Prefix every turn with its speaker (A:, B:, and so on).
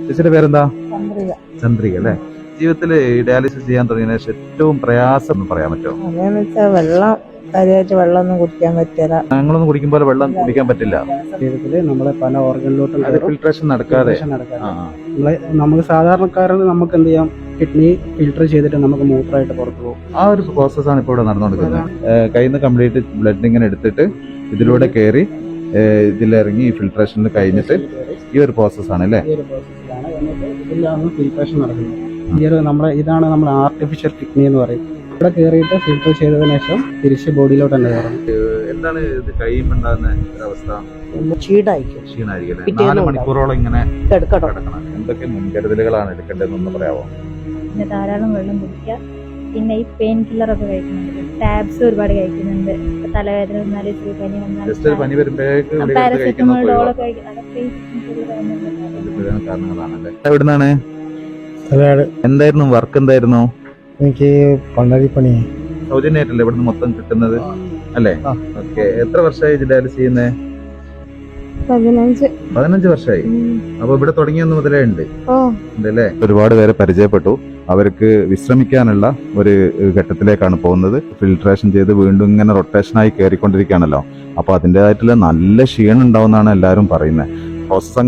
A: ചേച്ചിയുടെ പേരെന്താ? ചന്ദ്രിക അല്ലെ. ജീവിതത്തില് ഡയാലിസിസ് ചെയ്യാൻ തുടങ്ങിയ ഏറ്റവും പ്രയാസം എന്ന് പറയാൻ പറ്റുമോ?
B: അതെന്ന് വെച്ചാൽ വെള്ളം കാര്യമായിട്ട് വെള്ളമൊന്നും കുടിക്കാൻ പറ്റില്ല.
A: ഞങ്ങളൊന്നും കുടിക്കുമ്പോൾ വെള്ളം കുടിക്കാൻ പറ്റില്ല.
C: ജീവിതത്തില് നമ്മളെ പല ഓർഗനിലോട്ടും
A: ഫിൽട്രേഷൻ നടക്കാതെ
C: നമുക്ക് സാധാരണക്കാരന് നമുക്ക് എന്ത് ചെയ്യാം, കിഡ്നി ഫിൽട്ടർ ചെയ്തിട്ട് നമുക്ക് മൂത്രമായിട്ട് പുറത്തു പോകും.
A: ആ ഒരു പ്രോസസ്സാണ് ഇപ്പോൾ ഇവിടെ നടന്നുകൊടുക്കുന്നത്. കയ്യിൽ നിന്ന് കംപ്ലീറ്റ് ബ്ലഡ് ഇങ്ങനെ എടുത്തിട്ട് ഇതിലൂടെ കയറി ഇതിലിറങ്ങി ഈ ഫിൽട്രേഷനിൽ കഴിഞ്ഞിട്ട് ഈ ഒരു പ്രോസസ്സാണ് അല്ലേ?
C: ഈ ഒരു പ്രോസസ്സിലാണ് എന്നിട്ട് ഇതിലാണ് ഫിൽട്രേഷൻ നടക്കുന്നത്. ഇതാണ് നമ്മുടെ ആർട്ടിഫിഷ്യൽ കിഡ്നി എന്ന് പറയും. ഇവിടെ കയറിയിട്ട് ഫിൽട്ടർ ചെയ്തതിനു ശേഷം തിരിച്ച് ബോഡിയിലോട്ട് തന്നെ കയറും.
A: എന്താണ് ഇത് കഴിയുമ്പോണ്ടാകുന്ന ഒരവസ്ഥ? ക്ഷീണായിരിക്കും. 4 മണിക്കൂറോളം ഇങ്ങനെ കിടക്കണം. എന്തൊക്കെ മുൻകരുതലുകളാണ് എടുക്കേണ്ടതെന്ന് പറയാമോ?
D: പിന്നെ ധാരാളം വെള്ളം കുടിക്കുക. പിന്നെ ഈ പെയിൻ കില്ലർ ഒക്കെ കഴിക്കുന്നുണ്ട്, ടാബ്സ് ഒരുപാട് കഴിക്കുന്നുണ്ട്. തലവേദന വന്നാല്, പനി വന്നാൽ
A: പനി വരുമ്പോഴേക്ക്
D: പാരസെറ്റമോൾ ഡോളൊക്കെ കഴിക്കുന്നുണ്ട്.
A: കാരണങ്ങളാണല്ലേ. എവിടുന്നാണ്? എന്തായിരുന്നു വർക്ക്? എന്തായിരുന്നു?
C: എനിക്ക് പണി
A: സൗജന്യമായിട്ടല്ലേ ഇവിടുന്ന് മൊത്തം കിട്ടുന്നത് അല്ലേ? ഓക്കെ. എത്ര വർഷമായി ഡയാലിസിസ് ചെയ്യുന്നേ? 15 വർഷമായി. അപ്പൊ ഇവിടെ തുടങ്ങിയൊന്നു മുതലേ ഉണ്ട് അല്ലേ? ഒരുപാട് പേരെ പരിചയപ്പെട്ടു. അവർക്ക് വിശ്രമിക്കാനുള്ള ഒരു ഘട്ടത്തിലേക്കാണ് പോകുന്നത്. ഫിൽട്രേഷൻ ചെയ്ത് വീണ്ടും ഇങ്ങനെ റൊട്ടേഷനായി കയറിക്കൊണ്ടിരിക്കുകയാണല്ലോ. അപ്പൊ അതിൻ്റെതായിട്ടുള്ള നല്ല ക്ഷീണം ഉണ്ടാവുമെന്നാണ് എല്ലാവരും പറയുന്നത്. പ്രോസസ്